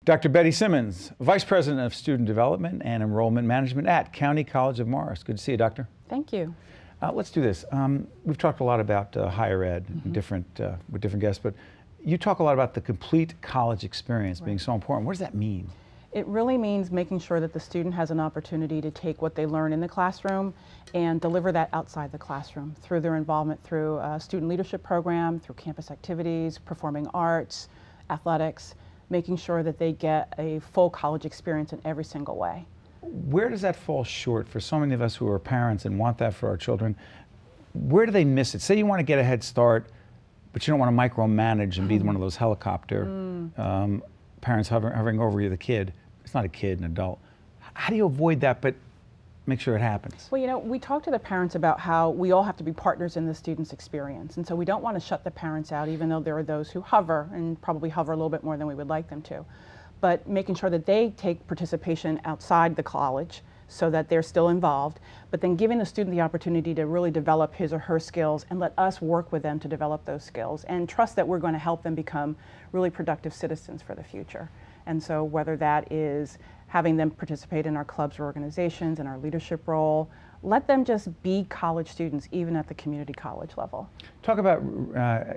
Dr. Bette Simmons, Vice President of Student Development and Enrollment Management at County College of Morris. Good to see you, Doctor. Thank you. Let's do this. We've talked a lot about higher ed with different guests, but you talk a lot about the complete college experience being so important. What does that mean? It really means making sure that the student has an opportunity to take what they learn in the classroom and deliver that outside the classroom through their involvement through a student leadership program, through campus activities, performing arts, athletics, making sure that they get a full college experience in every single way. Where does that fall short for so many of us who are parents and want that for our children? Where do they miss it? Say you want to get a head start, but you don't want to micromanage and be one of those helicopter parents hovering over you, the kid. It's not a kid, an adult. How do you avoid that but make sure it happens? Well, you know, we talk to the parents about how we all have to be partners in the student's experience. And so we don't want to shut the parents out, even though there are those who hover and probably hover a little bit more than we would like them to. But making sure that they take participation outside the college so that they're still involved, but then giving the student the opportunity to really develop his or her skills and let us work with them to develop those skills and trust that we're going to help them become really productive citizens for the future. And so whether that is having them participate in our clubs or organizations, in our leadership role, let them just be college students even at the community college level. Talk about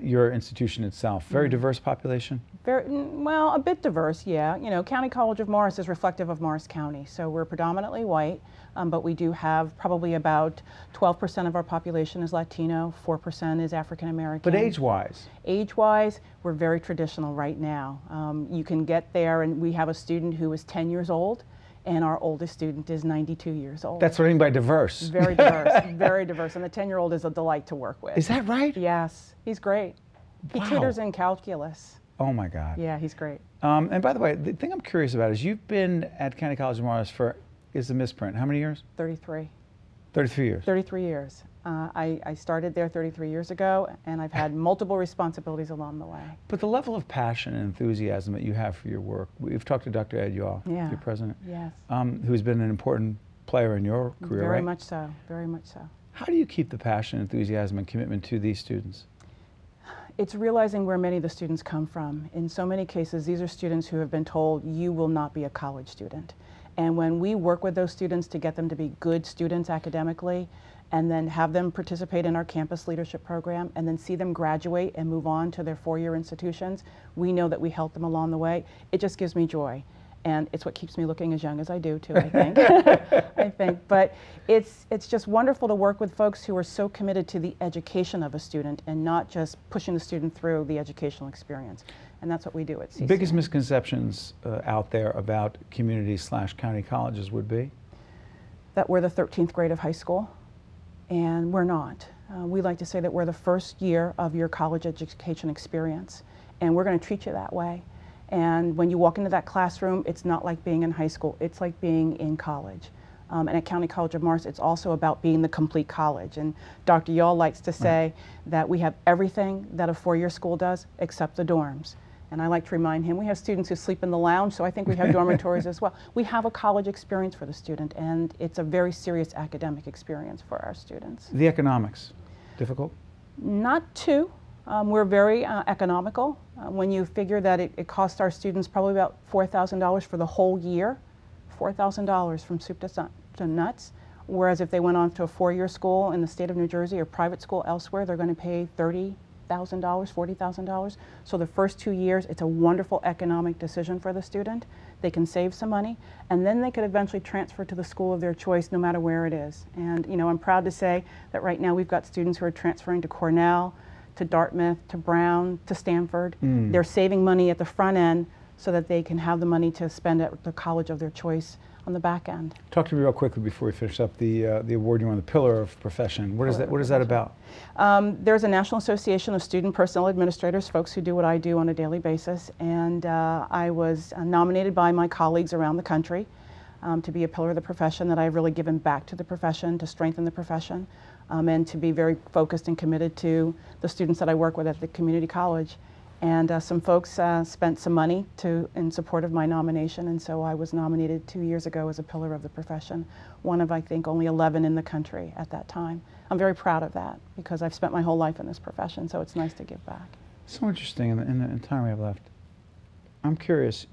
your institution itself. Very diverse population? Well, a bit diverse, yeah. You know, County College of Morris is reflective of Morris County, so we're predominantly white, but we do have probably about 12% of our population is Latino, 4% is African American. But age-wise? Age-wise, we're very traditional right now. You can get there, and we have a student who is 10 years old, and our oldest student is 92 years old. That's what I mean by diverse. Very diverse, very diverse. And the 10-year-old is a delight to work with. Is that right? Yes, he's great. He tutors in calculus. Oh my God. Yeah, he's great. And by the way, the thing I'm curious about is you've been at County College of Morris for, is the misprint, how many years? 33. 33 years. 33 years. I started there 33 years ago, and I've had multiple responsibilities along the way. But the level of passion and enthusiasm that you have for your work, we've talked to Dr. Ed Yaw, your president, who's been an important player in your career, Very right? much so, very much so. How do you keep the passion, enthusiasm, and commitment to these students? It's realizing where many of the students come from. In so many cases, these are students who have been told, you will not be a college student. And when we work with those students to get them to be good students academically, and then have them participate in our campus leadership program, and then see them graduate and move on to their four-year institutions, we know that we help them along the way. It just gives me joy. And it's what keeps me looking as young as I do, too, I think. I think. But it's just wonderful to work with folks who are so committed to the education of a student and not just pushing the student through the educational experience. And that's what we do at CCN. Biggest misconceptions out there about community/county colleges would be? That we're the 13th grade of high school, and we're not. We like to say that we're the first year of your college education experience, and we're going to treat you that way. And when you walk into that classroom, it's not like being in high school, it's like being in college. And at County College of Morris, it's also about being the complete college. And Dr. Yaw likes to say that we have everything that a four-year school does except the dorms. And I like to remind him, we have students who sleep in the lounge, so I think we have dormitories as well. We have a college experience for the student, and it's a very serious academic experience for our students. The economics, difficult? Not too. We're very economical. When you figure that it costs our students probably about $4,000 for the whole year, $4,000 from soup to nuts, whereas if they went on to a four-year school in the state of New Jersey or private school elsewhere, they're going to pay $30,000, $40,000. So the first 2 years, it's a wonderful economic decision for the student. They can save some money, and then they could eventually transfer to the school of their choice no matter where it is. And you know, I'm proud to say that right now we've got students who are transferring to Cornell, to Dartmouth, to Brown, to Stanford. They're saving money at the front end so that they can have the money to spend at the college of their choice on the back end. Talk to me real quickly before we finish up the award you won, the Pillar of Profession. What is that about? There's a National Association of Student Personnel Administrators, folks who do what I do on a daily basis, and I was nominated by my colleagues around the country to be a pillar of the profession, that I've really given back to the profession, to strengthen the profession, and to be very focused and committed to the students that I work with at the community college. And some folks spent some money in support of my nomination, and so I was nominated 2 years ago as a pillar of the profession, one of, I think, only 11 in the country at that time. I'm very proud of that because I've spent my whole life in this profession, so it's nice to give back. So interesting in the time we have left. I'm curious,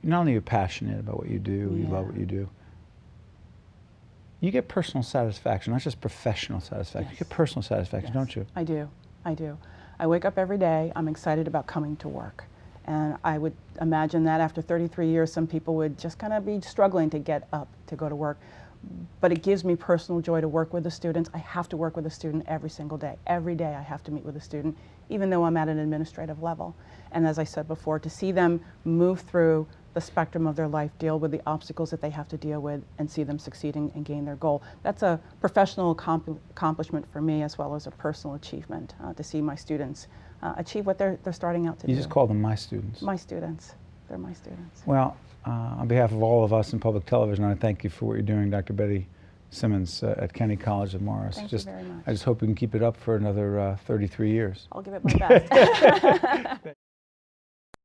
not only you're passionate about what you do, you love what you do, you get personal satisfaction, not just professional satisfaction. Yes. You get personal satisfaction, Yes. don't you? I do. I do. I wake up every day, I'm excited about coming to work. And I would imagine that after 33 years, some people would just kind of be struggling to get up to go to work. But it gives me personal joy to work with the students. I have to work with a student every single day. Every day I have to meet with a student, even though I'm at an administrative level. And as I said before, to see them move through the spectrum of their life, deal with the obstacles that they have to deal with, and see them succeeding and gain their goal. That's a professional accomplishment for me, as well as a personal achievement, to see my students achieve what they're starting out to do. You just call them my students. My students. They're my students. Well, on behalf of all of us in public television, I thank you for what you're doing, Dr. Bette Simmons at County College of Morris. Thank you very much. I just hope we can keep it up for another 33 years. I'll give it my best.